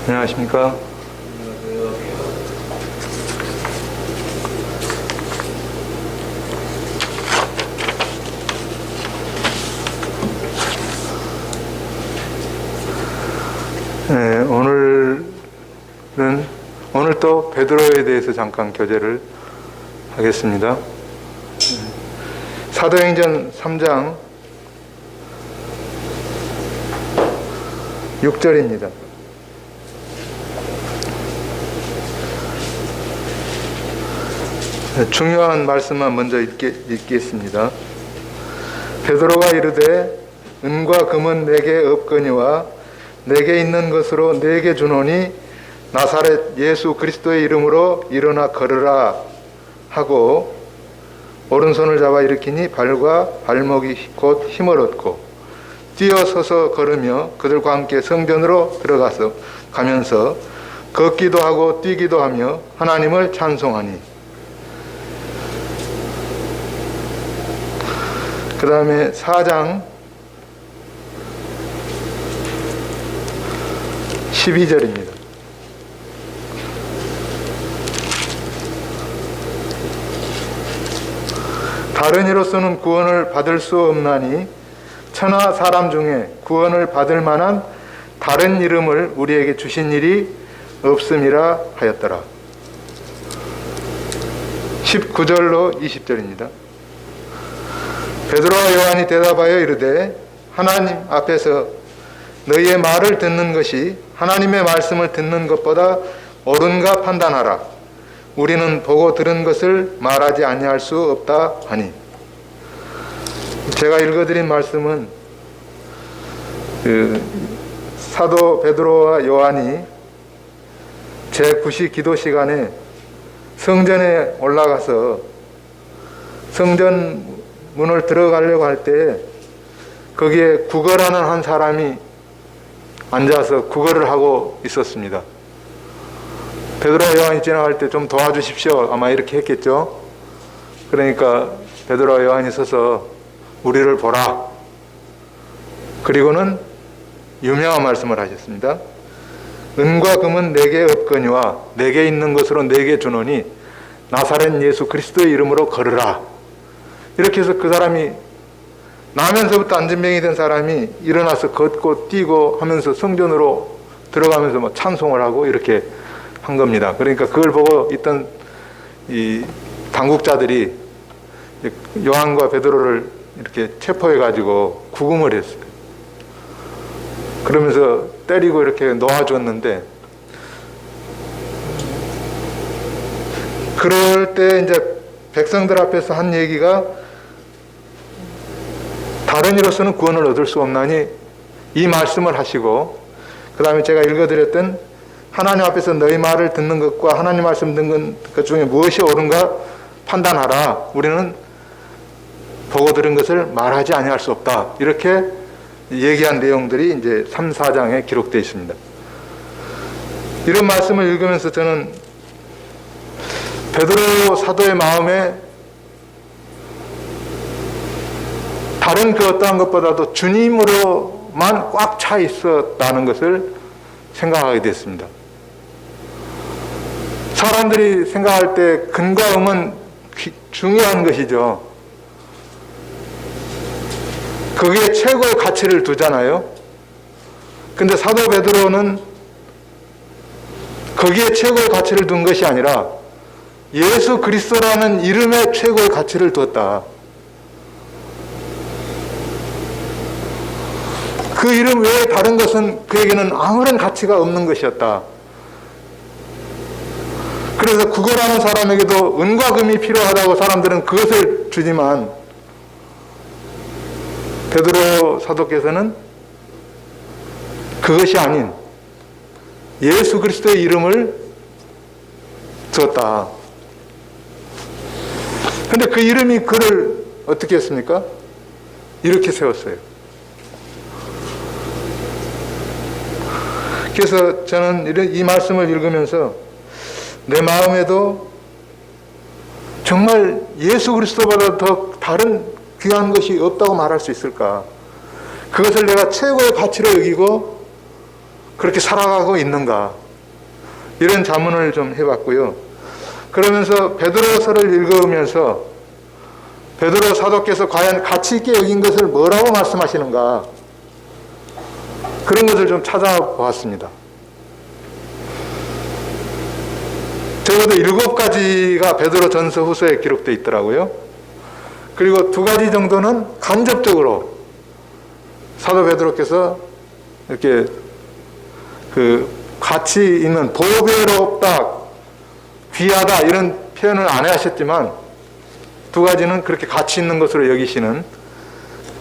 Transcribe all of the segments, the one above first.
안녕하십니까. 네, 오늘 또 베드로에 대해서 잠깐 교제를 하겠습니다. 사도행전 3장 6절입니다. 중요한 말씀만 먼저 읽겠습니다. 베드로가 이르되 은과 금은 내게 없거니와 내게 있는 것으로 내게 주노니 나사렛 예수 그리스도의 이름으로 일어나 걸으라 하고 오른손을 잡아 일으키니 발과 발목이 곧 힘을 얻고 뛰어서서 걸으며 그들과 함께 성전으로 가면서 걷기도 하고 뛰기도 하며 하나님을 찬송하니. 그 다음에 4장 12절입니다. 다른 이로서는 구원을 받을 수 없나니 천하 사람 중에 구원을 받을 만한 다른 이름을 우리에게 주신 일이 없음이라 하였더라. 19절로 20절입니다. 베드로와 요한이 대답하여 이르되 하나님 앞에서 너희의 말을 듣는 것이 하나님의 말씀을 듣는 것보다 옳은가 판단하라. 우리는 보고 들은 것을 말하지 아니할 수 없다 하니. 제가 읽어드린 말씀은 사도 베드로와 요한이 제9시 기도 시간에 성전에 올라가서 성전 문을 들어가려고 할 때 거기에 구걸하는 한 사람이 앉아서 구걸을 하고 있었습니다. 베드로와 요한이 지나갈 때 좀 도와주십시오 아마 이렇게 했겠죠. 그러니까 베드로와 요한이 서서 우리를 보라. 그리고는 유명한 말씀을 하셨습니다. 은과 금은 내게 없거니와 내게 있는 것으로 내게 주노니 나사렛 예수 그리스도의 이름으로 걸으라. 이렇게 해서 그 사람이 나면서부터 안진병이 된 사람이 일어나서 걷고 뛰고 하면서 성전으로 들어가면서 뭐 찬송을 하고 이렇게 한 겁니다. 그러니까 그걸 보고 있던 이 당국자들이 요한과 베드로를 이렇게 체포해 가지고 구금을 했어요. 그러면서 때리고 이렇게 놓아줬는데, 그럴 때 이제 백성들 앞에서 한 얘기가 다른 이로서는 구원을 얻을 수 없나니 이 말씀을 하시고, 그 다음에 제가 읽어드렸던 하나님 앞에서 너희 말을 듣는 것과 하나님 말씀 듣는 것 중에 무엇이 옳은가 판단하라. 우리는 보고 들은 것을 말하지 아니할 수 없다. 이렇게 얘기한 내용들이 이제 3, 4장에 기록되어 있습니다. 이런 말씀을 읽으면서 저는 베드로 사도의 마음에 다른 그 어떠한 것보다도 주님으로만 꽉 차 있었다는 것을 생각하게 됐습니다. 사람들이 생각할 때 근과 음은 중요한 것이죠. 거기에 최고의 가치를 두잖아요. 근데 사도 베드로는 거기에 최고의 가치를 둔 것이 아니라 예수 그리스도라는 이름에 최고의 가치를 두었다. 그 이름 외에 다른 것은 그에게는 아무런 가치가 없는 것이었다. 그래서 구걸하는 사람에게도 은과 금이 필요하다고 사람들은 그것을 주지만 베드로 사도께서는 그것이 아닌 예수 그리스도의 이름을 주었다. 근데 그 이름이 그를 어떻게 했습니까? 이렇게 세웠어요. 그래서 저는 이 말씀을 읽으면서 내 마음에도 정말 예수 그리스도보다 더 다른 귀한 것이 없다고 말할 수 있을까? 그것을 내가 최고의 가치로 여기고 그렇게 살아가고 있는가? 이런 자문을 좀 해봤고요. 그러면서 베드로서를 읽으면서 베드로 사도께서 과연 가치 있게 여긴 것을 뭐라고 말씀하시는가? 그런 것을 좀 찾아보았습니다. 적어도 7가지가 베드로 전서 후서에 기록되어 있더라고요. 그리고 2가지 정도는 간접적으로 사도 베드로께서 이렇게 그 가치 있는 보배롭다, 귀하다 이런 표현을 안 하셨지만 2가지는 그렇게 가치 있는 것으로 여기시는,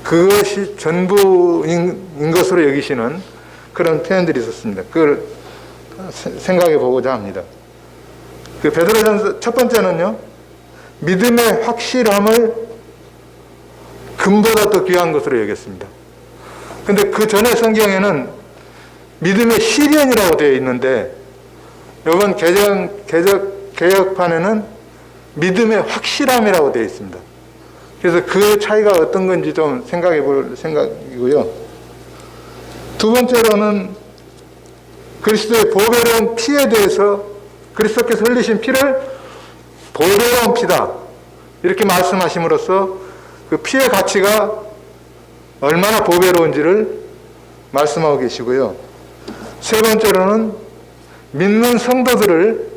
그것이 전부인 것으로 여기시는 그런 표현들이 있었습니다. 그걸 생각해 보고자 합니다. 그 베드로전서 첫 번째는요, 믿음의 확실함을 금보다 더 귀한 것으로 여겼습니다. 근데 그 전에 성경에는 믿음의 실현이라고 되어 있는데, 이번 개혁판에는 믿음의 확실함이라고 되어 있습니다. 그래서 그 차이가 어떤 건지 좀 생각해 볼 생각이고요. 2번째로는 그리스도의 보배로운 피에 대해서, 그리스도께서 흘리신 피를 보배로운 피다 이렇게 말씀하심으로써 그 피의 가치가 얼마나 보배로운지를 말씀하고 계시고요. 3번째로는 믿는 성도들을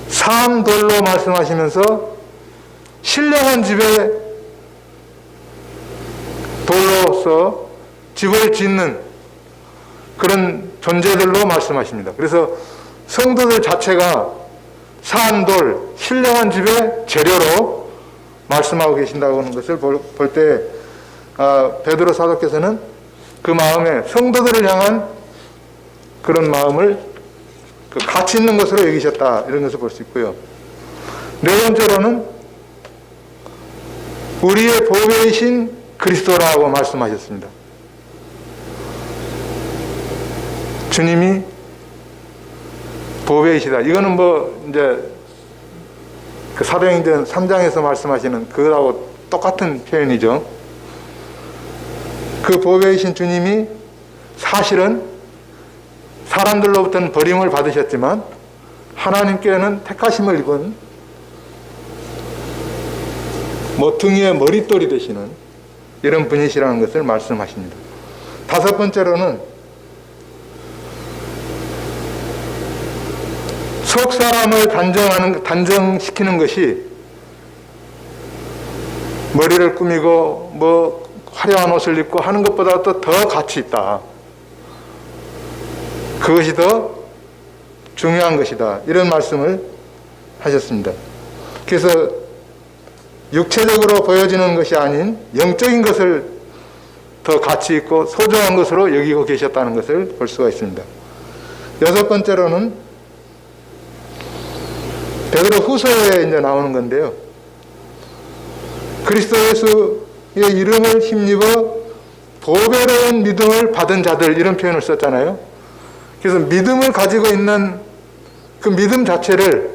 사암돌로 말씀하시면서 신령한 집에 돌로서 집을 짓는 그런 존재들로 말씀하십니다. 그래서 성도들 자체가 사암돌, 신령한 집의 재료로 말씀하고 계신다고 하는 것을 볼 때 베드로 사도께서는 그 마음에 성도들을 향한 그런 마음을 그 가치 있는 것으로 여기셨다, 이런 것을 볼 수 있고요. 4번째로는 우리의 보배이신 그리스도라고 말씀하셨습니다. 주님이 보배이시다. 이거는 이제 그 사도행전 3장에서 말씀하시는 그거하고 똑같은 표현이죠. 그 보배이신 주님이 사실은 사람들로부터는 버림을 받으셨지만 하나님께는 택하심을 입은 등위의 머릿돌이 되시는 이런 분이시라는 것을 말씀하십니다. 5번째로는 속 사람을 단정시키는 것이 머리를 꾸미고 화려한 옷을 입고 하는 것보다 더 가치 있다. 그것이 더 중요한 것이다. 이런 말씀을 하셨습니다. 그래서 육체적으로 보여지는 것이 아닌 영적인 것을 더 가치 있고 소중한 것으로 여기고 계셨다는 것을 볼 수가 있습니다. 6번째로는 베드로 후서에 이제 나오는 건데요. 그리스도 예수의 이름을 힘입어 보배로운 믿음을 받은 자들, 이런 표현을 썼잖아요. 그래서 믿음을 가지고 있는 그 믿음 자체를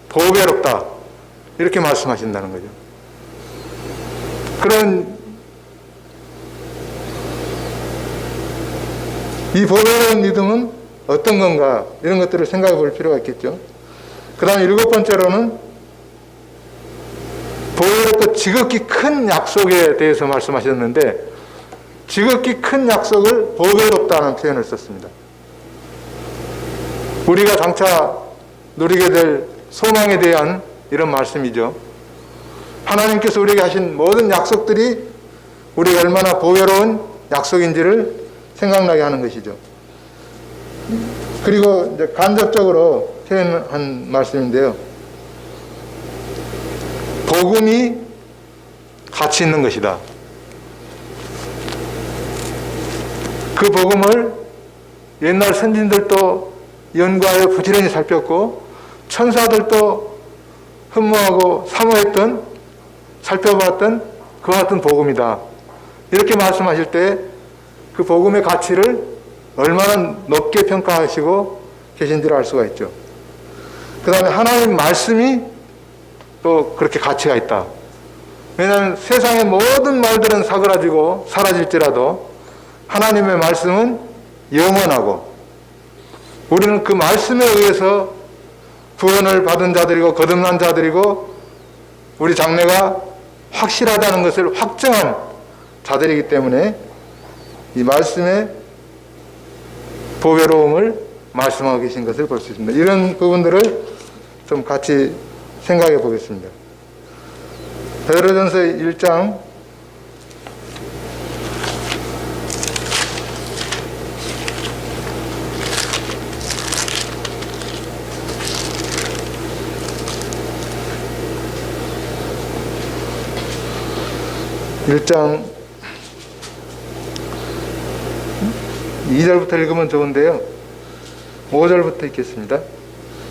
보배롭다, 이렇게 말씀하신다는 거죠. 그런 이 보배로운 믿음은 어떤 건가, 이런 것들을 생각해 볼 필요가 있겠죠. 그 다음에 7번째로는 보배롭고 지극히 큰 약속에 대해서 말씀하셨는데, 지극히 큰 약속을 보배롭다는 표현을 썼습니다. 우리가 장차 누리게 될 소망에 대한 이런 말씀이죠. 하나님께서 우리에게 하신 모든 약속들이 우리가 얼마나 보배로운 약속인지를 생각나게 하는 것이죠. 그리고 이제 간접적으로 표현한 말씀인데요. 복음이 가치 있는 것이다. 그 복음을 옛날 선진들도 연구하여 부지런히 살폈고 천사들도 흠모하고 사모했던, 살펴봤던 그와 같은 복음이다. 이렇게 말씀하실 때 그 복음의 가치를 얼마나 높게 평가하시고 계신지를 알 수가 있죠. 그 다음에 하나님 말씀이 또 그렇게 가치가 있다. 왜냐하면 세상의 모든 말들은 사그라지고 사라질지라도 하나님의 말씀은 영원하고 우리는 그 말씀에 의해서 구원을 받은 자들이고 거듭난 자들이고 우리 장래가 확실하다는 것을 확정한 자들이기 때문에 이 말씀의 보배로움을 말씀하고 계신 것을 볼 수 있습니다. 이런 부분들을 좀 같이 생각해 보겠습니다. 베드로전서 1장 1장 2절부터 읽으면 좋은데요. 5절부터 읽겠습니다.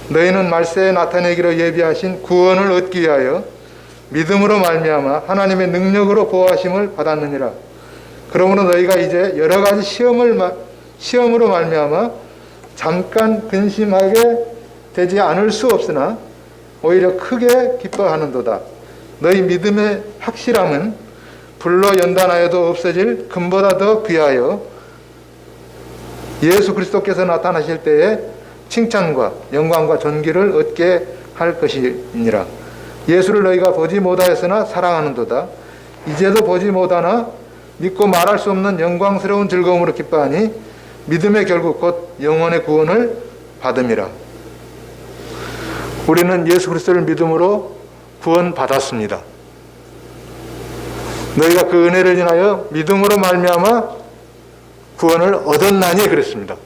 너희는 말세에 나타내기로 예비하신 구원을 얻기 위하여 믿음으로 말미암아 하나님의 능력으로 보호하심을 받았느니라. 그러므로 너희가 이제 여러 가지 시험으로 말미암아 잠깐 근심하게 되지 않을 수 없으나 오히려 크게 기뻐하는도다. 너희 믿음의 확실함은 불로 연단하여도 없어질 금보다 더 귀하여 예수 그리스도께서 나타나실 때에 칭찬과 영광과 존귀를 얻게 할 것이니라. 예수를 너희가 보지 못하였으나 사랑하는도다. 이제도 보지 못하나 믿고 말할 수 없는 영광스러운 즐거움으로 기뻐하니 믿음의 결국 곧 영혼의 구원을 받음이라. 우리는 예수 그리스도를 믿음으로 구원받았습니다. 너희가 그 은혜를 인하여 믿음으로 말미암아 구원을 얻었나니 그랬습니다.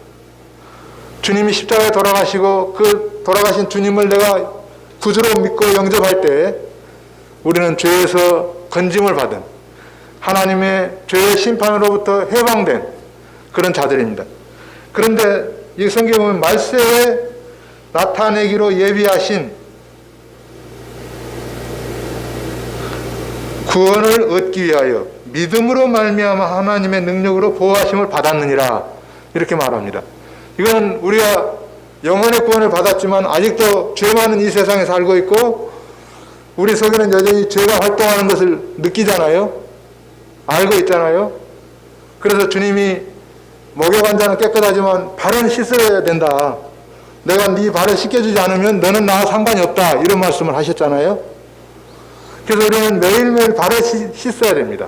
주님이 십자가에 돌아가시고 그 돌아가신 주님을 내가 구주로 믿고 영접할 때 우리는 죄에서 건짐을 받은 하나님의 죄의 심판으로부터 해방된 그런 자들입니다. 그런데 이 성경에 보면 말세에 나타내기로 예비하신 구원을 얻기 위하여 믿음으로 말미암아 하나님의 능력으로 보호하심을 받았느니라 이렇게 말합니다. 이건 우리가 영혼의 구원을 받았지만 아직도 죄 많은 이 세상에 살고 있고 우리 속에는 여전히 죄가 활동하는 것을 느끼잖아요. 알고 있잖아요. 그래서 주님이 목욕한 자는 깨끗하지만 발은 씻어야 된다. 내가 네 발을 씻겨주지 않으면 너는 나와 상관이 없다. 이런 말씀을 하셨잖아요. 그래서 우리는 매일매일 발을 씻어야 됩니다.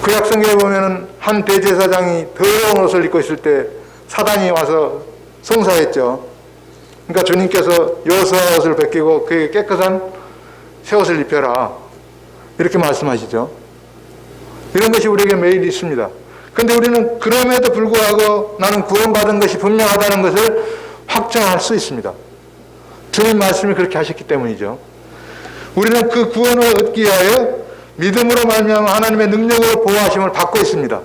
구약성경에 보면은 한 대제사장이 더러운 옷을 입고 있을 때 사단이 와서 송사했죠. 그러니까 주님께서 여호수아 옷을 벗기고 그에게 깨끗한 새 옷을 입혀라 이렇게 말씀하시죠. 이런 것이 우리에게 매일 있습니다. 그런데 우리는 그럼에도 불구하고 나는 구원받은 것이 분명하다는 것을 확정할 수 있습니다. 주님 말씀이 그렇게 하셨기 때문이죠. 우리는 그 구원을 얻기 위하여 믿음으로 말미암아 하나님의 능력으로 보호하심을 받고 있습니다.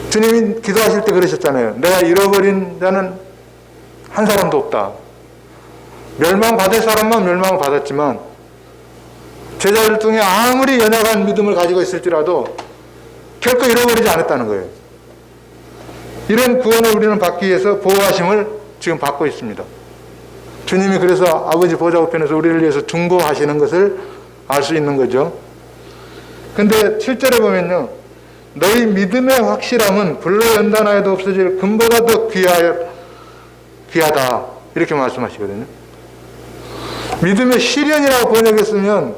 주님이 기도하실 때 그러셨잖아요. 내가 잃어버린 자는 한 사람도 없다. 멸망받을 사람만 멸망을 받았지만 제자들 중에 아무리 연약한 믿음을 가지고 있을지라도 결코 잃어버리지 않았다는 거예요. 이런 구원을 우리는 받기 위해서 보호하심을 지금 받고 있습니다. 주님이 그래서 아버지 보좌 우편에서 우리를 위해서 중보하시는 것을 알 수 있는 거죠. 근데 7절에 보면요. 너희 믿음의 확실함은 불로 연단하여도 없어질 금보다 더 귀하다. 이렇게 말씀하시거든요. 믿음의 시련이라고 번역했으면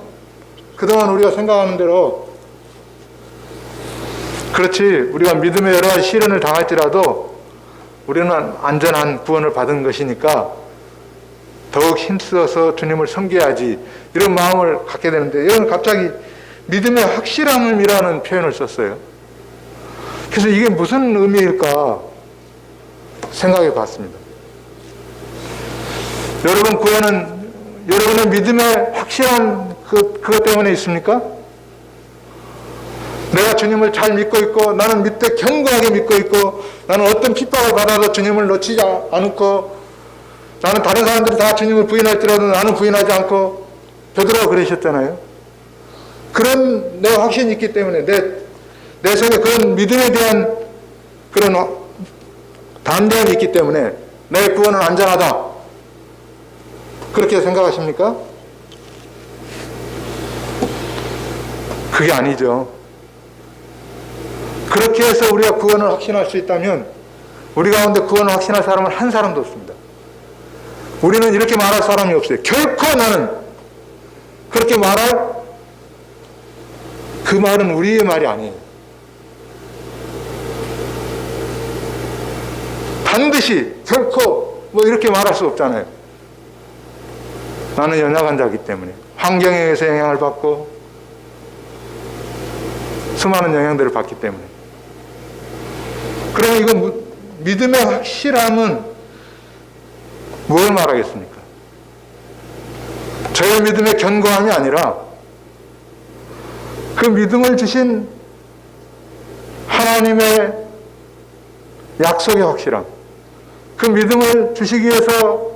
그동안 우리가 생각하는 대로 그렇지 우리가 믿음의 여러 가지 시련을 당할지라도 우리는 안전한 구원을 받은 것이니까 더욱 힘써서 주님을 섬겨야지 이런 마음을 갖게 되는데 이건 갑자기 믿음의 확실함이라는 표현을 썼어요. 그래서 이게 무슨 의미일까 생각해 봤습니다. 여러분 구원은 여러분의 믿음의 확실한 그것 때문에 있습니까? 내가 주님을 잘 믿고 있고 나는 믿되 견고하게 믿고 있고 나는 어떤 핍박을 받아도 주님을 놓치지 않고 나는 다른 사람들이 다 주님을 부인할지라도 나는 부인하지 않고 베드로가 그러셨잖아요. 그런 내 확신이 있기 때문에 내 속에 그런 믿음에 대한 그런 담대함이 있기 때문에 내 구원은 안전하다. 그렇게 생각하십니까? 그게 아니죠. 그렇게 해서 우리가 구원을 확신할 수 있다면 우리 가운데 구원을 확신할 사람은 한 사람도 없습니다. 우리는 이렇게 말할 사람이 없어요. 결코 나는 그렇게 말할 그 말은 우리의 말이 아니에요. 반드시 결코 뭐 이렇게 말할 수 없잖아요. 나는 연약한 자이기 때문에 환경에 의해서 영향을 받고 수많은 영향들을 받기 때문에. 그러면 이거 믿음의 확실함은 뭘 말하겠습니까? 저의 믿음의 견고함이 아니라 그 믿음을 주신 하나님의 약속의 확실함, 그 믿음을 주시기 위해서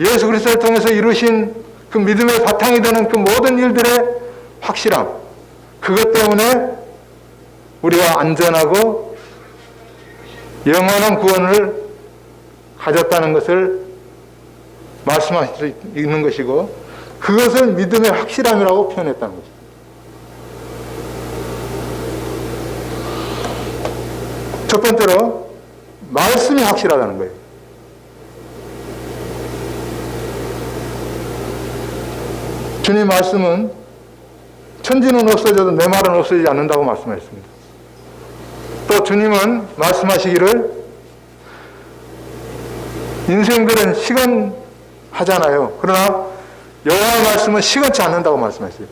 예수 그리스도를 통해서 이루신 그 믿음의 바탕이 되는 그 모든 일들의 확실함, 그것 때문에 우리가 안전하고 영원한 구원을 가졌다는 것을 말씀하실 수 있는 것이고, 그것을 믿음의 확실함이라고 표현했다는 것입니다. 첫 번째로 말씀이 확실하다는 거예요. 주님 말씀은 천지는 없어져도 내 말은 없어지지 않는다고 말씀하셨습니다. 또 주님은 말씀하시기를 인생들은 시건하잖아요. 그러나 여호와의 말씀은 시건치 않는다고 말씀하셨어요.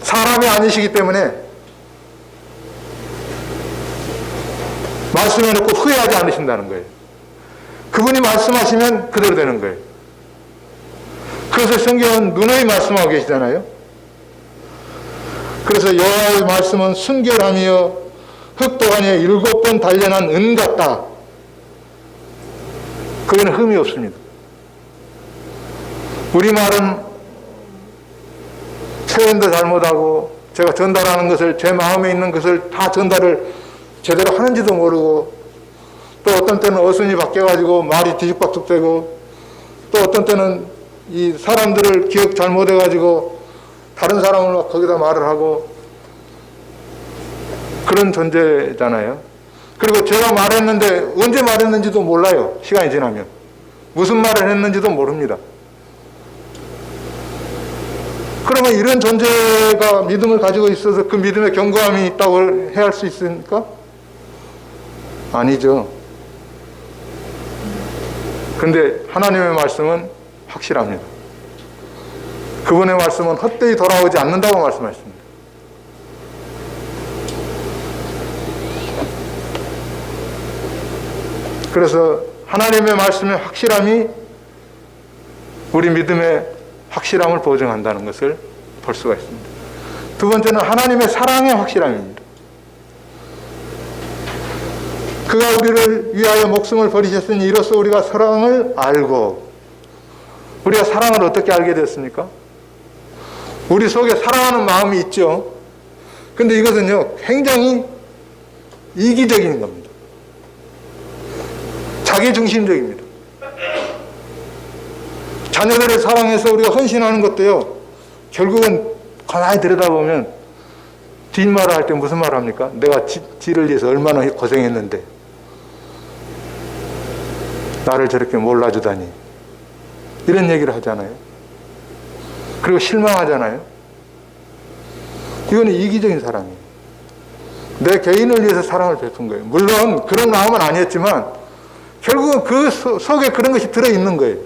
사람이 아니시기 때문에 말씀해놓고 후회하지 않으신다는 거예요. 그분이 말씀하시면 그대로 되는 거예요. 그래서 성경은 누누이 말씀하고 계시잖아요. 그래서 여호와의 말씀은 순결하며 흙도가니에 7번 단련한 은 같다. 거기는 흠이 없습니다. 우리말은 표현도 잘못하고 제가 전달하는 것을, 제 마음에 있는 것을 다 전달을 제대로 하는지도 모르고, 또 어떤 때는 어순이 바뀌어가지고 말이 뒤죽박죽되고, 또 어떤 때는 이 사람들을 기억 잘못해가지고 다른 사람을 막 거기다 말을 하고, 그런 존재잖아요. 그리고 제가 말했는데 언제 말했는지도 몰라요. 시간이 지나면 무슨 말을 했는지도 모릅니다. 그러면 이런 존재가 믿음을 가지고 있어서 그 믿음의 견고함이 있다고 해야 할 수 있습니까? 아니죠. 그런데 하나님의 말씀은 확실합니다. 그분의 말씀은 헛되이 돌아오지 않는다고 말씀하셨습니다. 그래서 하나님의 말씀의 확실함이 우리 믿음의 확실함을 보증한다는 것을 볼 수가 있습니다. 두 번째는 하나님의 사랑의 확실함입니다. 그가 우리를 위하여 목숨을 버리셨으니 이로써 우리가 사랑을 알고, 우리가 사랑을 어떻게 알게 됐습니까? 우리 속에 사랑하는 마음이 있죠. 근데 이것은요, 굉장히 이기적인 겁니다. 자기중심적입니다. 자녀들을 사랑해서 우리가 헌신하는 것도요, 결국은 가만히 들여다보면 뒷말을 할 때 무슨 말을 합니까? 내가 지를 위해서 얼마나 고생했는데 나를 저렇게 몰라주다니, 이런 얘기를 하잖아요. 그리고 실망하잖아요. 이거는 이기적인 사랑이에요. 내 개인을 위해서 사랑을 베푼 거예요. 물론 그런 마음은 아니었지만 결국은 그 속에 그런 것이 들어있는 거예요.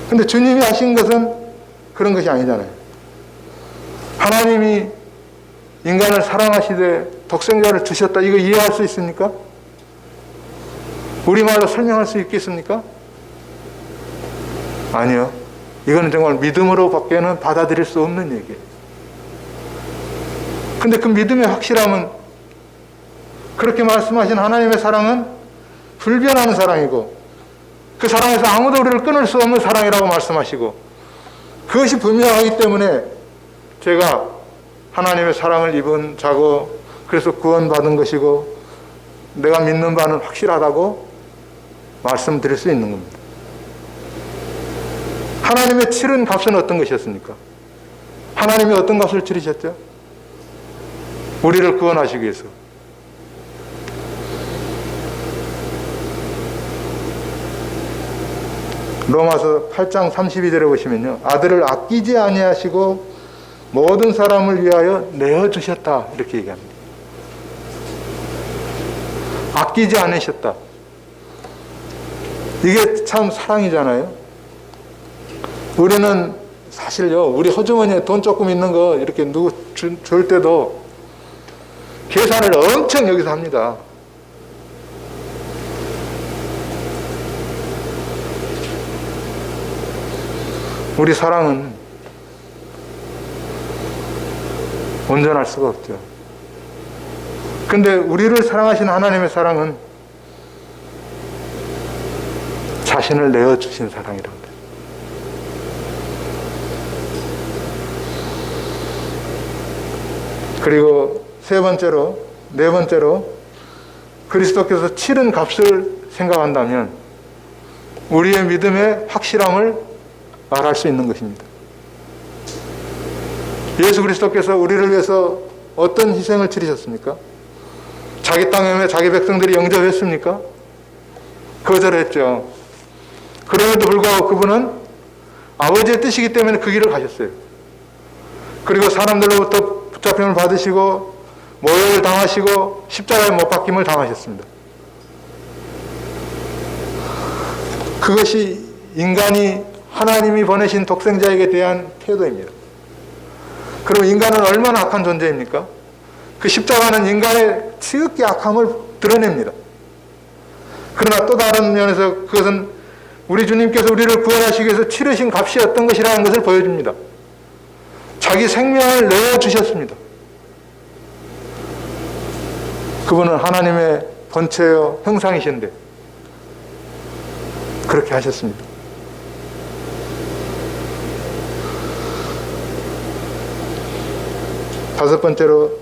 근데 주님이 하신 것은 그런 것이 아니잖아요. 하나님이 인간을 사랑하시되 독생자를 주셨다, 이거 이해할 수 있습니까? 우리말로 설명할 수 있겠습니까? 아니요. 이거는 정말 믿음으로 밖에는 받아들일 수 없는 얘기예요. 근데 그 믿음의 확실함은, 그렇게 말씀하신 하나님의 사랑은 불변하는 사랑이고, 그 사랑에서 아무도 우리를 끊을 수 없는 사랑이라고 말씀하시고, 그것이 분명하기 때문에 제가 하나님의 사랑을 입은 자고, 그래서 구원받은 것이고 내가 믿는 바는 확실하다고 말씀드릴 수 있는 겁니다. 하나님의 치른 값은 어떤 것이었습니까? 하나님이 어떤 값을 치르셨죠? 우리를 구원하시기 위해서 로마서 8장 32절에 보시면요, 아들을 아끼지 아니하시고 모든 사람을 위하여 내어주셨다 이렇게 얘기합니다. 아끼지 않으셨다. 이게 참 사랑이잖아요. 우리는 사실요, 우리 호주머니에 돈 조금 있는 거 이렇게 누구 줄 때도 계산을 엄청 여기서 합니다. 우리 사랑은 온전할 수가 없죠. 근데 우리를 사랑하신 하나님의 사랑은 자신을 내어주신 사랑이랍니다. 그리고 네 번째로 그리스도께서 치른 값을 생각한다면 우리의 믿음의 확실함을 말할 수 있는 것입니다. 예수 그리스도께서 우리를 위해서 어떤 희생을 치르셨습니까? 자기 땅에 자기 백성들이 영접했습니까? 거절했죠. 그럼에도 불구하고 그분은 아버지의 뜻이기 때문에 그 길을 가셨어요. 그리고 사람들로부터 붙잡힘을 받으시고 모욕을 당하시고 십자가에 못 박힘을 당하셨습니다. 그것이 인간이 하나님이 보내신 독생자에게 대한 태도입니다. 그럼 인간은 얼마나 악한 존재입니까? 그 십자가는 인간의 지극히 악함을 드러냅니다. 그러나 또 다른 면에서 그것은 우리 주님께서 우리를 구원하시기 위해서 치르신 값이 어떤 것이라는 것을 보여줍니다. 자기 생명을 내어주셨습니다. 그분은 하나님의 본체요 형상이신데 그렇게 하셨습니다. 다섯 번째로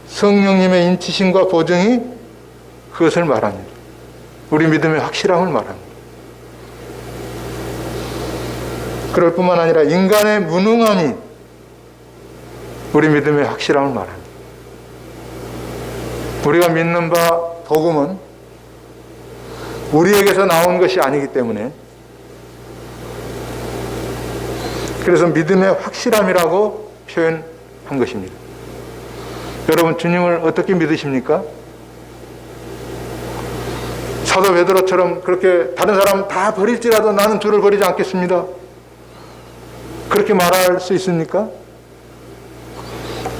성령님의 인치심과 보증이 그것을 말합니다. 우리 믿음의 확실함을 말합니다. 그럴 뿐만 아니라 인간의 무능함이 우리 믿음의 확실함을 말합니다. 우리가 믿는 바 복음은 우리에게서 나온 것이 아니기 때문에 그래서 믿음의 확실함이라고 표현한 것입니다. 여러분 주님을 어떻게 믿으십니까? 사도 베드로처럼 그렇게 다른 사람 다 버릴지라도 나는 주를 버리지 않겠습니다. 그렇게 말할 수 있습니까?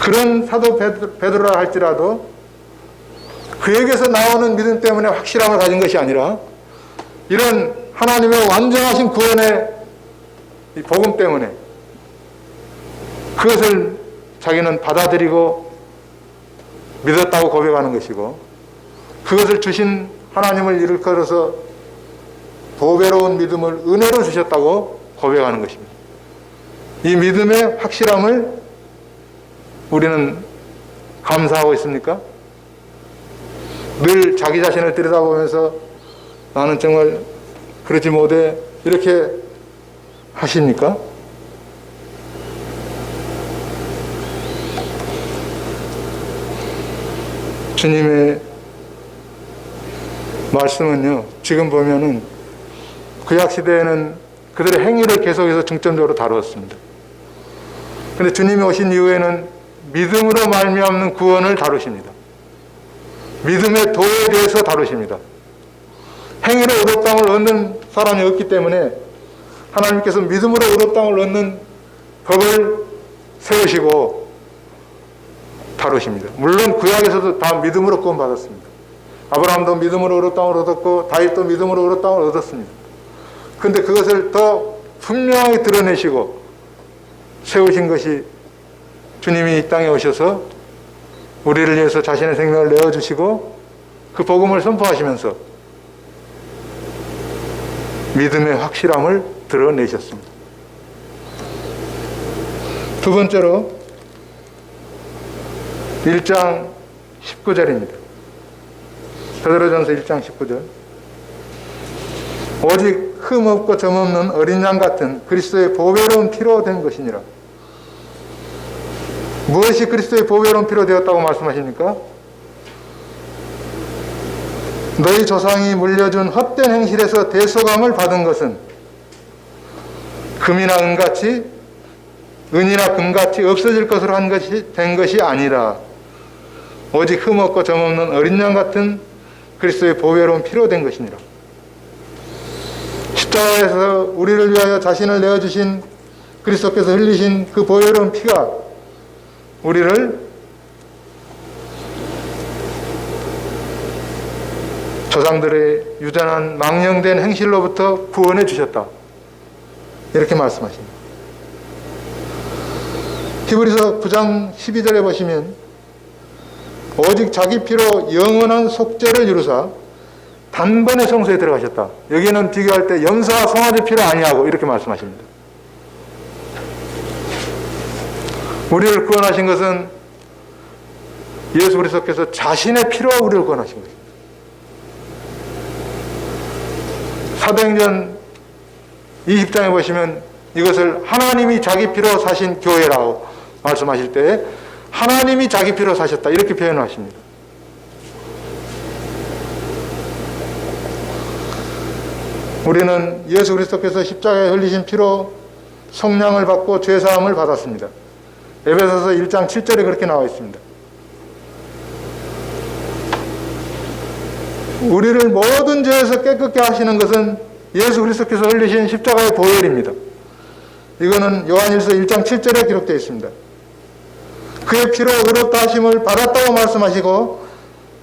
그런 사도 베드로라 할지라도 그에게서 나오는 믿음 때문에 확실함을 가진 것이 아니라 이런 하나님의 완전하신 구원의 이 복음 때문에 그것을 자기는 받아들이고 믿었다고 고백하는 것이고 그것을 주신 하나님을 일컬어서 보배로운 믿음을 은혜로 주셨다고 고백하는 것입니다. 이 믿음의 확실함을 우리는 감사하고 있습니까? 늘 자기 자신을 들여다보면서 나는 정말 그러지 못해 이렇게 하십니까? 주님의 말씀은요, 지금 보면은 구약 시대에는 그들의 행위를 계속해서 중점적으로 다루었습니다. 그런데 주님이 오신 이후에는 믿음으로 말미암는 구원을 다루십니다. 믿음의 도에 대해서 다루십니다. 행위로 의롭다함을 얻는 사람이 없기 때문에 하나님께서 믿음으로 의롭다함을 얻는 법을 세우시고 다루십니다. 물론 구약에서도 다 믿음으로 구원받았습니다. 아브라함도 믿음으로 의롭다함을 얻었고 다윗도 믿음으로 의롭다함을 얻었습니다. 그런데 그것을 더 분명하게 드러내시고 세우신 것이 주님이 이 땅에 오셔서 우리를 위해서 자신의 생명을 내어주시고 그 복음을 선포하시면서 믿음의 확실함을 드러내셨습니다. 두 번째로 1장 19절입니다. 베드로전서 1장 19절. 오직 흠 없고 점 없는 어린 양 같은 그리스도의 보배로운 피로 된 것이니라. 무엇이 그리스도의 보배로운 피로 되었다고 말씀하십니까? 너희 조상이 물려준 헛된 행실에서 대속함을 받은 것은 금이나 은같이 은이나 금같이 없어질 것으로 된 것이 아니라 오직 흠없고 점없는 어린 양 같은 그리스도의 보배로운 피로 된 것이니라. 십자가에서 우리를 위하여 자신을 내어주신 그리스도께서 흘리신 그 보배로운 피가 우리를 조상들의 유전한 망령된 행실로부터 구원해 주셨다. 이렇게 말씀하십니다. 히브리서 9장 12절에 보시면 오직 자기 피로 영원한 속죄를 이루사 단번에 성소에 들어가셨다. 여기는 비교할 때 염소와 송아지 피로 아니하고 이렇게 말씀하십니다. 우리를 구원하신 것은 예수 그리스도께서 자신의 피로 우리를 구원하신 것입니다. 사도행전 20장에 보시면 이것을 하나님이 자기 피로 사신 교회라고 말씀하실 때 하나님이 자기 피로 사셨다 이렇게 표현하십니다. 우리는 예수 그리스도께서 십자가에 흘리신 피로 속량을 받고 죄사함을 받았습니다. 에베소서 1장 7절에 그렇게 나와 있습니다. 우리를 모든 죄에서 깨끗게 하시는 것은 예수 그리스도께서 흘리신 십자가의 보혈입니다. 이거는 요한일서 1장 7절에 기록되어 있습니다. 그의 피로 의롭다 하심을 받았다고 말씀하시고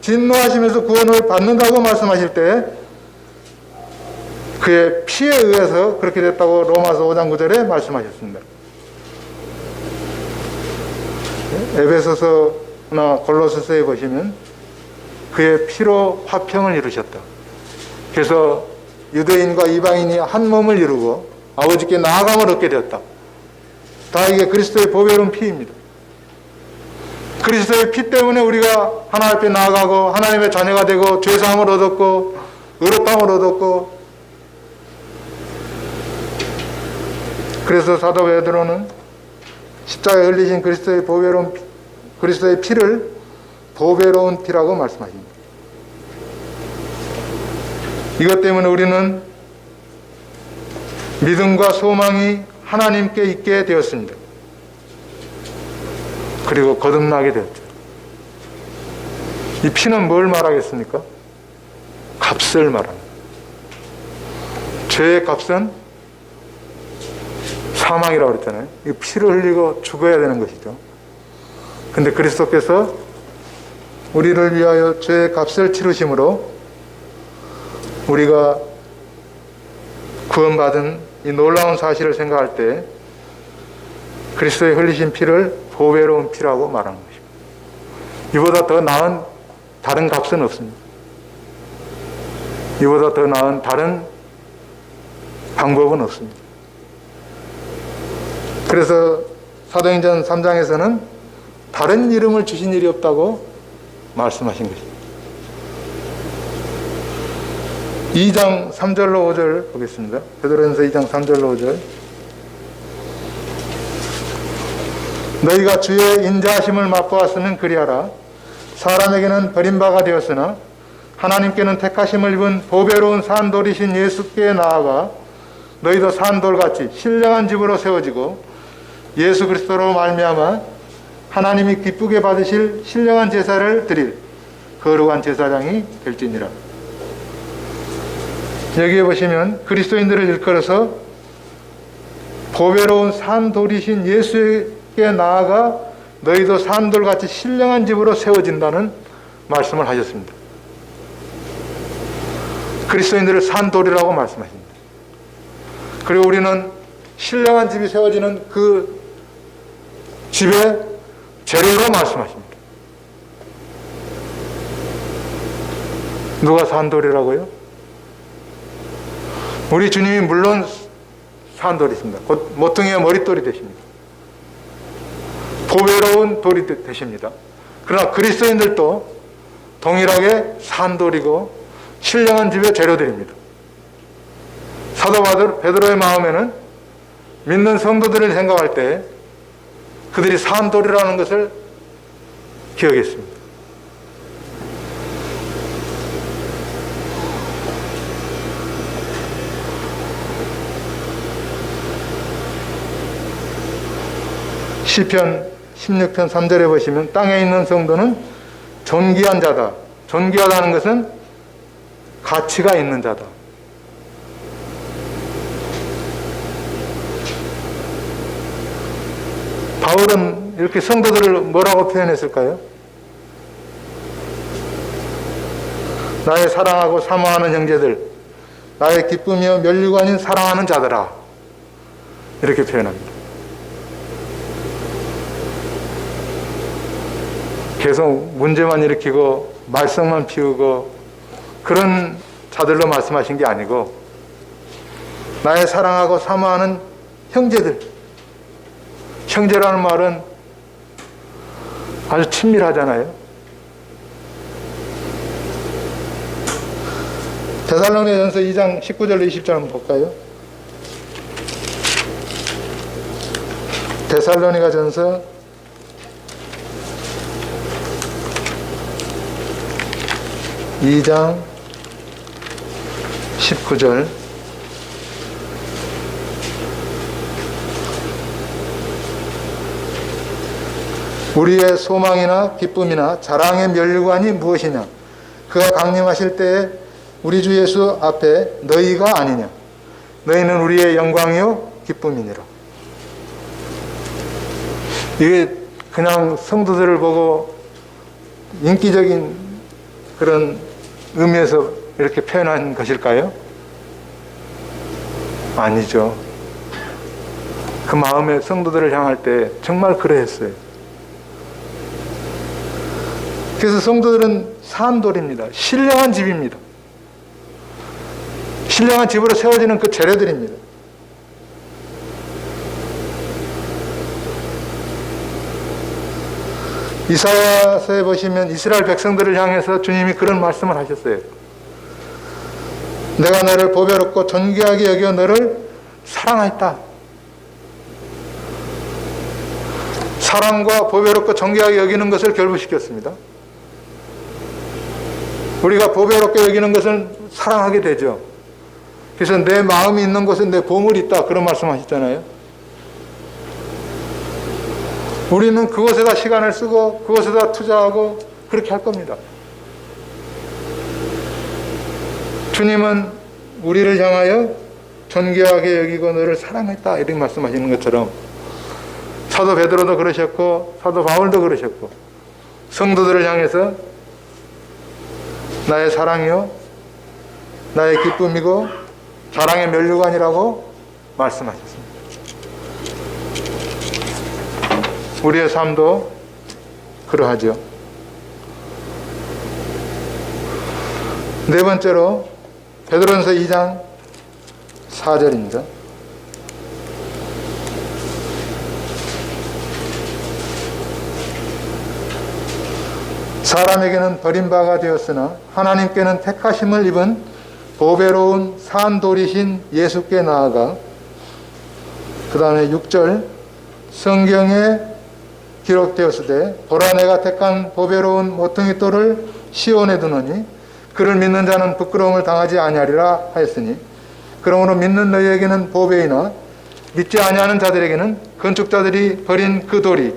진노하심에서 구원을 받는다고 말씀하실 때 그의 피에 의해서 그렇게 됐다고 로마서 5장 9절에 말씀하셨습니다. 에베소서나 골로새서에 보시면 그의 피로 화평을 이루셨다. 그래서 유대인과 이방인이 한 몸을 이루고 아버지께 나아감을 얻게 되었다. 다 이게 그리스도의 보배로운 피입니다. 그리스도의 피 때문에 우리가 하나님 앞에 나아가고 하나님의 자녀가 되고 죄사함을 얻었고 의롭다함을 얻었고, 그래서 사도 베드로는 십자가에 흘리신 그리스도의 피를 보배로운 피라고 말씀하십니다. 이것 때문에 우리는 믿음과 소망이 하나님께 있게 되었습니다. 그리고 거듭나게 되었죠. 이 피는 뭘 말하겠습니까? 값을 말합니다. 죄의 값은 사망이라고 그랬잖아요. 이 피를 흘리고 죽어야 되는 것이죠. 근데 그리스도께서 우리를 위하여 죄의 값을 치르심으로 우리가 구원받은 이 놀라운 사실을 생각할 때 그리스도의 흘리신 피를 보배로운 피라고 말하는 것입니다. 이보다 더 나은 다른 값은 없습니다. 이보다 더 나은 다른 방법은 없습니다. 그래서 사도행전 3장에서는 다른 이름을 주신 일이 없다고 말씀하신 것입니다. 2장 3절로 5절 보겠습니다. 베드로전서 2장 3절로 5절. 너희가 주의 인자하심을 맛보았으면 그리하라. 사람에게는 버림바가 되었으나 하나님께는 택하심을 입은 보배로운 산돌이신 예수께 나아가 너희도 산돌같이 신령한 집으로 세워지고 예수 그리스도로 말미암아 하나님이 기쁘게 받으실 신령한 제사를 드릴 거룩한 제사장이 될지니라. 여기에 보시면 그리스도인들을 일컬어서 보배로운 산돌이신 예수에게 나아가 너희도 산돌같이 신령한 집으로 세워진다는 말씀을 하셨습니다. 그리스도인들을 산돌이라고 말씀하십니다. 그리고 우리는 신령한 집이 세워지는 그 집의 재료로 말씀하십니다. 누가 산돌이라고요? 우리 주님이 물론 산돌이십니다. 곧 모퉁이의 머릿돌이 되십니다. 보배로운 돌이 되십니다. 그러나 그리스도인들도 동일하게 산돌이고 신령한 집의 재료들입니다. 사도 베드로의 마음에는 믿는 성도들을 생각할 때 그들이 산돌이라는 것을 기억했습니다. 시편 16편 3절에 보시면 땅에 있는 성도는 존귀한 자다. 존귀하다는 것은 가치가 있는 자다. 바울은 이렇게 성도들을 뭐라고 표현했을까요? 나의 사랑하고 사모하는 형제들, 나의 기쁨이요 멸류가 아닌 사랑하는 자들아, 이렇게 표현합니다. 계속 문제만 일으키고 말썽만 피우고 그런 자들로 말씀하신 게 아니고 나의 사랑하고 사모하는 형제들. 형제라는 말은 아주 친밀하잖아요. 데살로니가전서 2장 19절로 20절 한번 볼까요? 데살로니가전서 2장 19절. 우리의 소망이나 기쁨이나 자랑의 면류관이 무엇이냐? 그가 강림하실 때에 우리 주 예수 앞에 너희가 아니냐? 너희는 우리의 영광이요 기쁨이니라. 이게 그냥 성도들을 보고 인기적인 그런 의미에서 이렇게 표현한 것일까요? 아니죠. 그 마음에 성도들을 향할 때 정말 그러했어요. 그래서 성도들은 산돌입니다. 신령한 집입니다. 신령한 집으로 세워지는 그 재래들입니다. 이사야서에 보시면 이스라엘 백성들을 향해서 주님이 그런 말씀을 하셨어요. 내가 너를 보배롭고 존귀하게 여겨 너를 사랑하였다. 사랑과 보배롭고 존귀하게 여기는 것을 결부시켰습니다. 우리가 보배롭게 여기는 것을 사랑하게 되죠. 그래서 내 마음이 있는 곳에 내 보물이 있다. 그런 말씀 하셨잖아요. 우리는 그곳에다 시간을 쓰고 그곳에다 투자하고 그렇게 할 겁니다. 주님은 우리를 향하여 존귀하게 여기고 너를 사랑했다. 이렇게 말씀하시는 것처럼 사도 베드로도 그러셨고 사도 바울도 그러셨고 성도들을 향해서 나의 사랑이요 나의 기쁨이고 자랑의 면류관이라고 말씀하셨습니다. 우리의 삶도 그러하죠. 네 번째로 베드로전서 2장 4절입니다. 사람에게는 버림바가 되었으나 하나님께는 택하심을 입은 보배로운 산돌이신 예수께 나아가, 그 다음에 6절, 성경에 기록되었으되 보라 내가 택한 보배로운 모퉁이 돌을 시온에 두노니 그를 믿는 자는 부끄러움을 당하지 아니하리라 하였으니, 그러므로 믿는 너희에게는 보배이나 믿지 아니하는 자들에게는 건축자들이 버린 그 돌이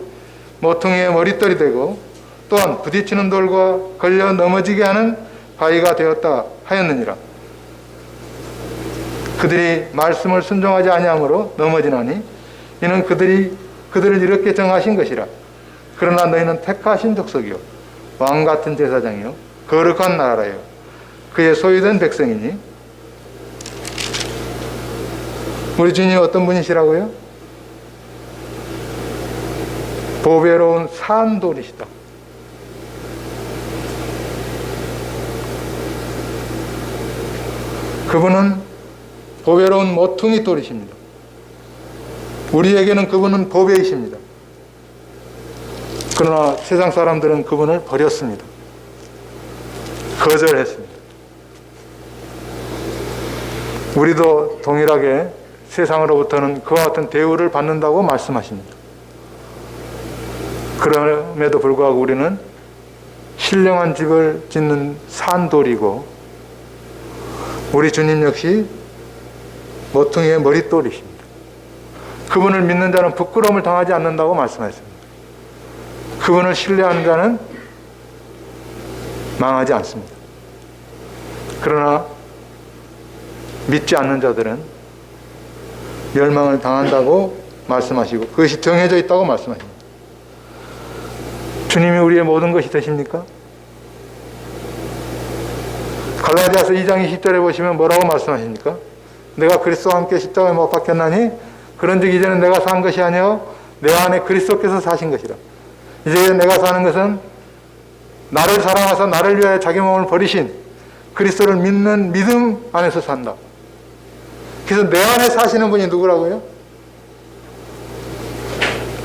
모퉁이의 머릿돌이 되고 또한 부딪히는 돌과 걸려 넘어지게 하는 바위가 되었다 하였느니라. 그들이 말씀을 순종하지 아니함으로 넘어지나니 이는 그들을 이렇게 정하신 것이라. 그러나 너희는 택하신 족속이요 왕같은 제사장이요 거룩한 나라요 그의 소유된 백성이니. 우리 주님이 어떤 분이시라고요? 보배로운 산돌이시다. 그분은 보배로운 모퉁이 돌이십니다. 우리에게는 그분은 보배이십니다. 그러나 세상 사람들은 그분을 버렸습니다. 거절했습니다. 우리도 동일하게 세상으로부터는 그와 같은 대우를 받는다고 말씀하십니다. 그럼에도 불구하고 우리는 신령한 집을 짓는 산돌이고 우리 주님 역시 모퉁이의 머릿돌이십니다. 그분을 믿는 자는 부끄러움을 당하지 않는다고 말씀하셨습니다. 그분을 신뢰하는 자는 망하지 않습니다. 그러나 믿지 않는 자들은 멸망을 당한다고 말씀하시고 그것이 정해져 있다고 말씀하십니다. 주님이 우리의 모든 것이 되십니까? 갈라디아서 2장 20절에 보시면 뭐라고 말씀하십니까? 내가 그리스도와 함께 십자가에 못 박혔나니 그런즉 이제는 내가 산 것이 아니요 내 안에 그리스도께서 사신 것이라. 이제 내가 사는 것은 나를 사랑하사 나를 위하여 자기 몸을 버리신 그리스도를 믿는 믿음 안에서 산다. 그래서 내 안에 사시는 분이 누구라고요?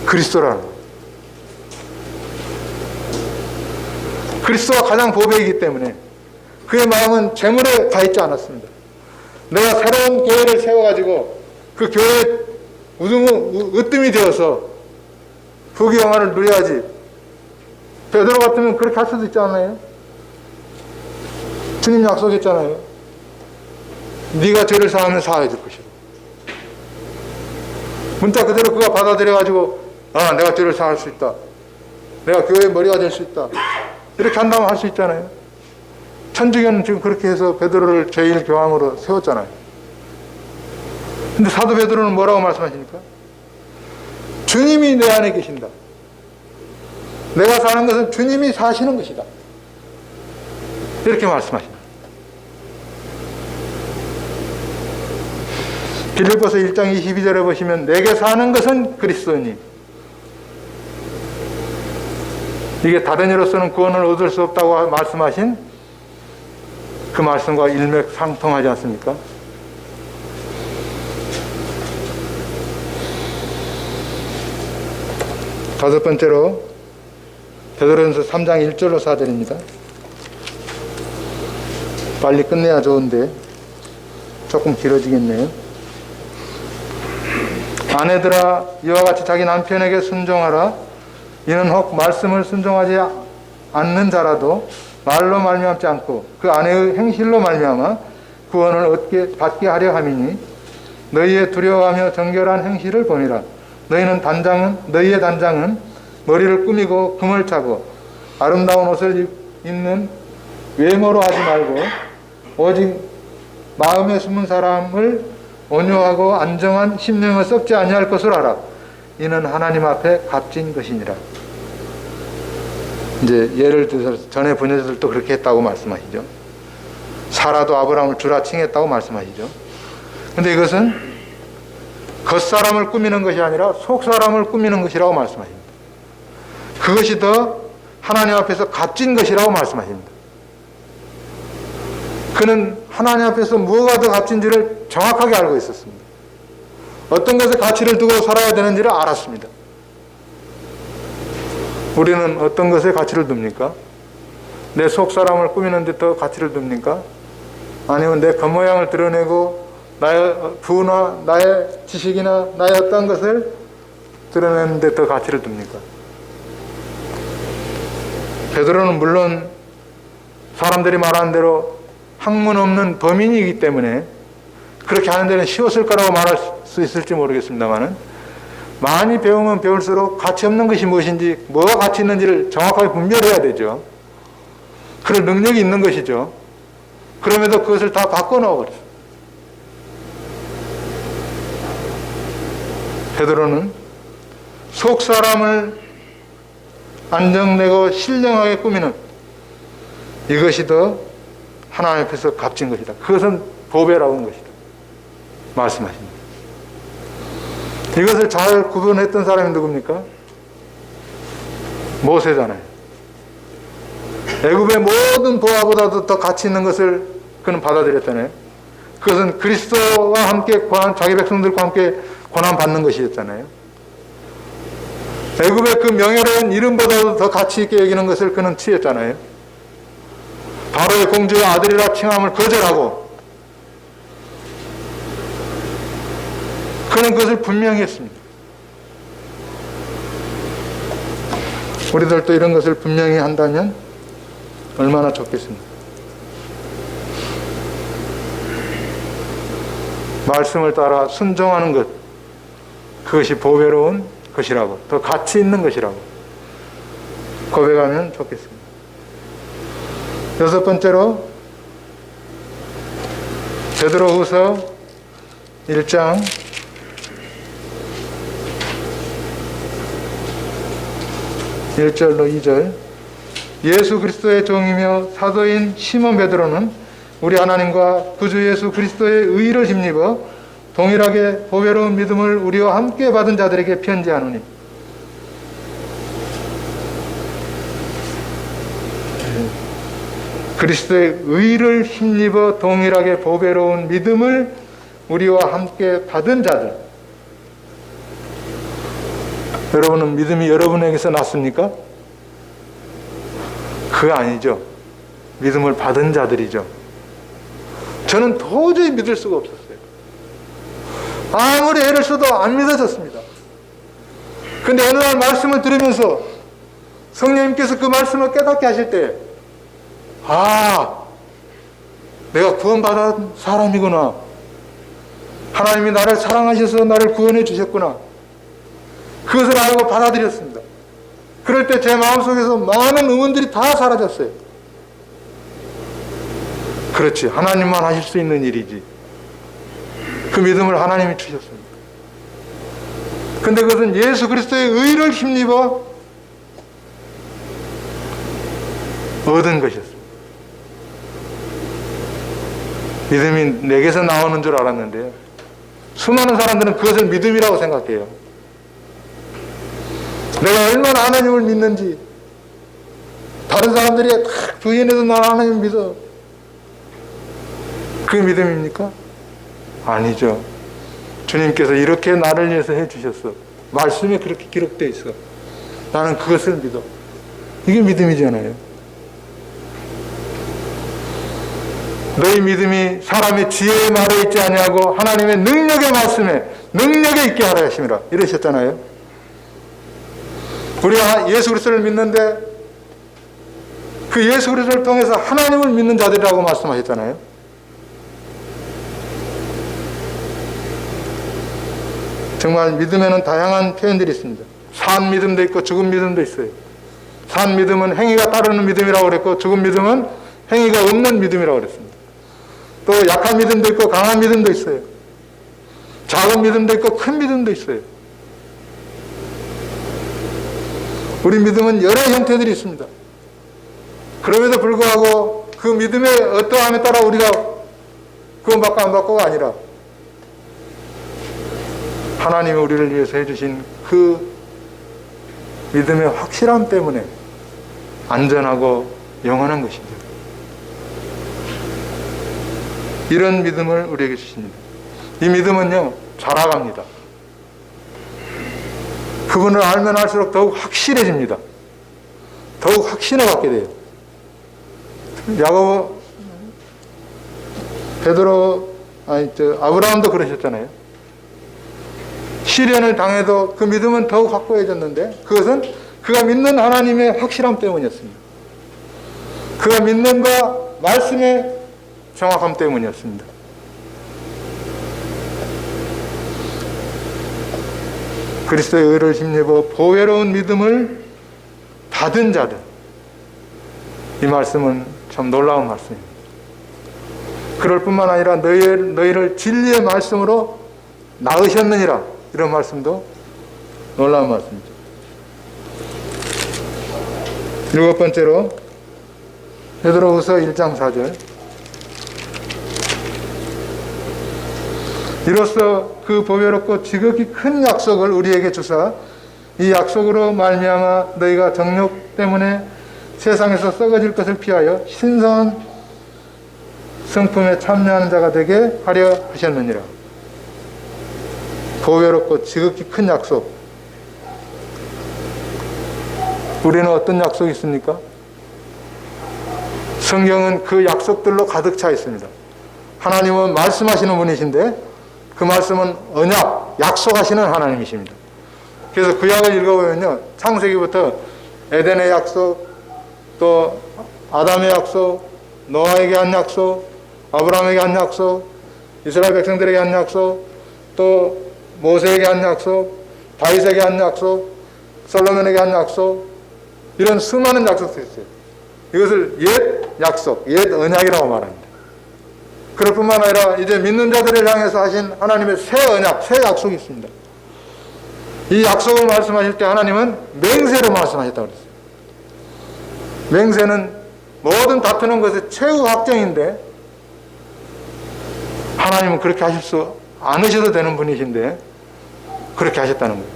그리스도라는 거예요. 그리스도가 가장 보배이기 때문에 그의 마음은 재물에 가 있지 않았습니다. 내가 새로운 교회를 세워가지고 그 교회에 으뜸이 되어서 부귀 영화를 누려야지. 베드로 같으면 그렇게 할 수도 있지 않나요? 주님 약속했잖아요. 네가 죄를 사하면 사해 줄 것이다. 문자 그대로 그가 받아들여가지고 내가 죄를 사할 수 있다. 내가 교회의 머리가 될 수 있다. 이렇게 한다면 할 수 있잖아요. 천주교는 지금 그렇게 해서 베드로를 제1교황으로 세웠잖아요. 근데 사도 베드로는 뭐라고 말씀하십니까? 주님이 내 안에 계신다. 내가 사는 것은 주님이 사시는 것이다. 이렇게 말씀하십니다. 빌립보서 1장 22절에 보시면 내게 사는 것은 그리스도니 이게 다른 이로서는 구원을 얻을 수 없다고 말씀하신 그 말씀과 일맥상통하지 않습니까? 다섯 번째로 베드로전서 3장 1절로 4절입니다. 빨리 끝내야 좋은데 조금 길어지겠네요. 아내들아 이와 같이 자기 남편에게 순종하라. 이는 혹 말씀을 순종하지 않는 자라도 말로 말미암지 않고 그 아내의 행실로 말미암아 구원을 받게 하려 함이니 너희의 두려워하며 정결한 행실을 보미라. 너희의 단장은 머리를 꾸미고 금을 차고 아름다운 옷을 입는 외모로 하지 말고 오직 마음에 숨은 사람을 온유하고 안정한 심령을 썩지 아니할 것을 알아. 이는 하나님 앞에 값진 것이니라. 이제 예를 들어서 전에 부녀들도 그렇게 했다고 말씀하시죠. 사라도 아브라함을 주라 칭했다고 말씀하시죠. 근데 이것은 겉사람을 꾸미는 것이 아니라 속사람을 꾸미는 것이라고 말씀하십니다. 그것이 더 하나님 앞에서 값진 것이라고 말씀하십니다. 그는 하나님 앞에서 무엇가 더 값진지를 정확하게 알고 있었습니다. 어떤 것에 가치를 두고 살아야 되는지를 알았습니다. 우리는 어떤 것에 가치를 둡니까? 내 속사람을 꾸미는 데 더 가치를 둡니까? 아니면 내 겉모양을 드러내고 나의 부나 나의 지식이나 나의 어떤 것을 드러내는 데 더 가치를 둡니까? 베드로는 물론 사람들이 말하는 대로 학문 없는 범인이기 때문에 그렇게 하는 데는 쉬웠을 거라고 말할 수 있을지 모르겠습니다만은 많이 배우면 배울수록 가치 없는 것이 무엇인지 뭐가 가치 있는지를 정확하게 분별해야 되죠. 그럴 능력이 있는 것이죠. 그럼에도 그것을 다 바꿔놓아버렸어요. 베드로는 속사람을 안정되고 신령하게 꾸미는 이것이 더 하나님 앞에서 값진 것이다. 그것은 보배라고 하는 것이다. 말씀하십니다. 이것을 잘 구분했던 사람이 누굽니까? 모세잖아요. 애굽의 모든 보화보다도 더 가치 있는 것을 그는 받아들였잖아요. 그것은 그리스도와 함께 자기 백성들과 함께 고난 받는 것이었잖아요. 애굽의 그 명예로운 이름보다도 더 가치 있게 여기는 것을 그는 취했잖아요. 바로의 공주의 아들이라 칭함을 거절하고 그는 그것을 분명히 했습니다. 우리들도 이런 것을 분명히 한다면 얼마나 좋겠습니까? 말씀을 따라 순종하는 것, 그것이 보배로운 것이라고, 더 가치 있는 것이라고 고백하면 좋겠습니다. 여섯 번째로 베드로후서 1장 1절로 2절. 예수 그리스도의 종이며 사도인 시몬 베드로는 우리 하나님과 구주 예수 그리스도의 의를 힘입어 동일하게 보배로운 믿음을 우리와 함께 받은 자들에게 편지하노니. 그리스도의 의를 힘입어 동일하게 보배로운 믿음을 우리와 함께 받은 자들. 여러분은 믿음이 여러분에게서 났습니까? 그거 아니죠. 믿음을 받은 자들이죠. 저는 도저히 믿을 수가 없었어요. 아무리 애를 써도 안 믿어졌습니다. 근데 어느 날 말씀을 들으면서 성령님께서 그 말씀을 깨닫게 하실 때, 내가 구원받은 사람이구나. 하나님이 나를 사랑하셔서 나를 구원해 주셨구나. 그것을 알고 받아들였습니다. 그럴 때 제 마음속에서 많은 의문들이 다 사라졌어요. 그렇지, 하나님만 하실 수 있는 일이지. 그 믿음을 하나님이 주셨습니다. 근데 그것은 예수 그리스도의 의를 힘입어 얻은 것이었습니다. 믿음이 내게서 나오는 줄 알았는데요, 수많은 사람들은 그것을 믿음이라고 생각해요. 내가 얼마나 하나님을 믿는지, 다른 사람들이 다 부인해서 나 하나님 믿어. 그게 믿음입니까? 아니죠. 주님께서 이렇게 나를 위해서 해주셨어. 말씀에 그렇게 기록되어 있어. 나는 그것을 믿어. 이게 믿음이잖아요. 너희 믿음이 사람의 지혜의 말에 있지 아니하고 하나님의 능력의 말씀에 능력에 있게 하라 하심이라 이러셨잖아요. 우리가 예수 그리스도를 믿는데 그 예수 그리스도를 통해서 하나님을 믿는 자들이라고 말씀하셨잖아요. 정말 믿음에는 다양한 표현들이 있습니다. 산 믿음도 있고 죽은 믿음도 있어요. 산 믿음은 행위가 따르는 믿음이라고 그랬고, 죽은 믿음은 행위가 없는 믿음이라고 그랬습니다. 또 약한 믿음도 있고 강한 믿음도 있어요. 작은 믿음도 있고 큰 믿음도 있어요. 우리 믿음은 여러 형태들이 있습니다. 그럼에도 불구하고 그 믿음의 어떠함에 따라 우리가 구원받고 안 받고가 아니라 하나님이 우리를 위해서 해주신 그 믿음의 확실함 때문에 안전하고 영원한 것입니다. 이런 믿음을 우리에게 주십니다. 이 믿음은요, 자라갑니다. 그분을 알면 알수록 더욱 확실해집니다. 더욱 확신을 갖게 돼요. 야고보, 베드로, 아브라함도 그러셨잖아요. 시련을 당해도 그 믿음은 더욱 확고해졌는데, 그것은 그가 믿는 하나님의 확실함 때문이었습니다. 그가 믿는과 말씀의 정확함 때문이었습니다. 그리스도의 의를 힘입어 보배로운 믿음을 받은 자들. 이 말씀은 참 놀라운 말씀입니다. 그럴 뿐만 아니라 너희를 진리의 말씀으로 낳으셨느니라. 이런 말씀도 놀라운 말씀이죠. 일곱 번째로 베드로후서 1장 4절. 이로써 그 보배롭고 지극히 큰 약속을 우리에게 주사 이 약속으로 말미암아 너희가 정욕 때문에 세상에서 썩어질 것을 피하여 신성한 성품에 참여하는 자가 되게 하려 하셨느니라. 보배롭고 지극히 큰 약속. 우리는 어떤 약속이 있습니까? 성경은 그 약속들로 가득 차 있습니다. 하나님은 말씀하시는 분이신데 그 말씀은 언약, 약속하시는 하나님이십니다. 그래서 구약을 읽어보면요, 창세기부터 에덴의 약속, 또 아담의 약속, 노아에게 한 약속, 아브라함에게 한 약속, 이스라엘 백성들에게 한 약속, 또 모세에게 한 약속, 다윗에게 한 약속, 솔로몬에게 한 약속, 이런 수많은 약속들이 있어요. 이것을 옛 약속, 옛 언약이라고 말합니다. 그럴 뿐만 아니라 이제 믿는 자들을 향해서 하신 하나님의 새 언약, 새 약속이 있습니다. 이 약속을 말씀하실 때 하나님은 맹세로 말씀하셨다고 그랬어요. 맹세는 모든 다투는 것의 최후 확정인데 하나님은 그렇게 하실 수 않으셔도 되는 분이신데 그렇게 하셨다는 거예요.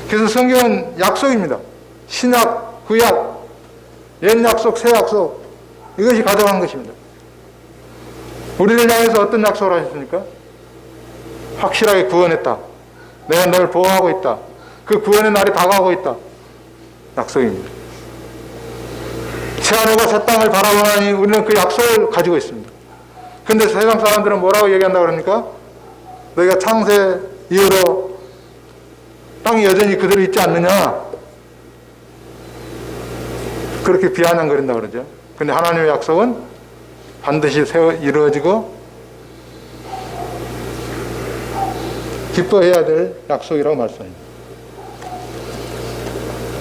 그래서 성경은 약속입니다. 신약, 구약, 옛 약속, 새 약속, 이것이 가져간 것입니다. 우리를 향해서 어떤 약속을 하셨습니까? 확실하게 구원했다. 내가 널 보호하고 있다. 그 구원의 날이 다가오고 있다. 약속입니다. 새 하늘과 새 땅을 바라보니 우리는 그 약속을 가지고 있습니다. 그런데 세상 사람들은 뭐라고 얘기한다고 그럽니까? 너희가 창세 이후로 땅이 여전히 그대로 있지 않느냐? 그렇게 비아냥거린다고 그러죠. 근데 하나님의 약속은 반드시 이루어지고 기뻐해야 될 약속이라고 말씀합니다.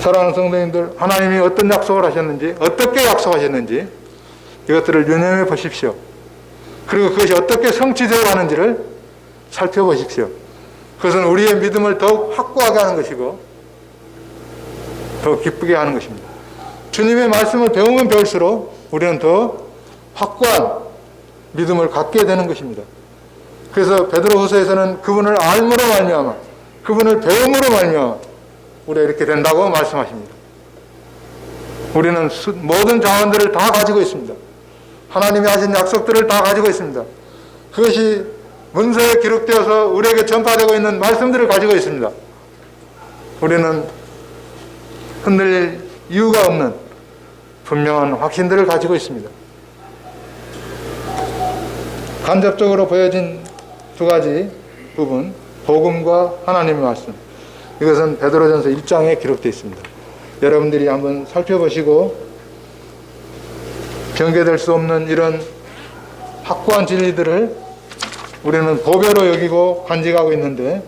사랑하는 성도님들, 하나님이 어떤 약속을 하셨는지, 어떻게 약속하셨는지 이것들을 유념해 보십시오. 그리고 그것이 어떻게 성취되어 가는지를 살펴보십시오. 그것은 우리의 믿음을 더욱 확고하게 하는 것이고 더 기쁘게 하는 것입니다. 주님의 말씀을 배우면 배울수록 우리는 더 확고한 믿음을 갖게 되는 것입니다. 그래서 베드로후서에서는 그분을 알므로 말미암아, 그분을 배움으로 말미암아 우리가 이렇게 된다고 말씀하십니다. 우리는 모든 자원들을 다 가지고 있습니다. 하나님이 하신 약속들을 다 가지고 있습니다. 그것이 문서에 기록되어서 우리에게 전파되고 있는 말씀들을 가지고 있습니다. 우리는 흔들릴 이유가 없는 분명한 확신들을 가지고 있습니다. 간접적으로 보여진 두 가지 부분, 복음과 하나님의 말씀. 이것은 베드로전서 1장에 기록되어 있습니다. 여러분들이 한번 살펴보시고 변개될 수 없는 이런 확고한 진리들을 우리는 보배로 여기고 간직하고 있는데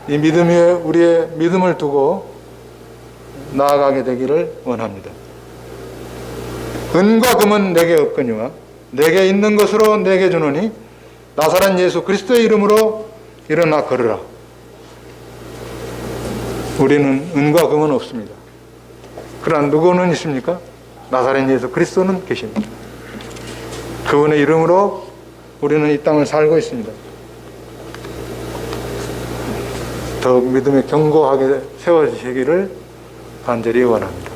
이 믿음 위에 우리의 믿음을 두고 나아가게 되기를 원합니다. 은과 금은 내게 없거니와 내게 있는 것으로 내게 주노니 나사렛 예수 그리스도의 이름으로 일어나 걸으라. 우리는 은과 금은 없습니다. 그러나 누구는 있습니까? 나사렛 예수 그리스도는 계십니다. 그분의 이름으로 우리는 이 땅을 살고 있습니다. 더욱 믿음에 견고하게 세워지시기를 간절히 원합니다.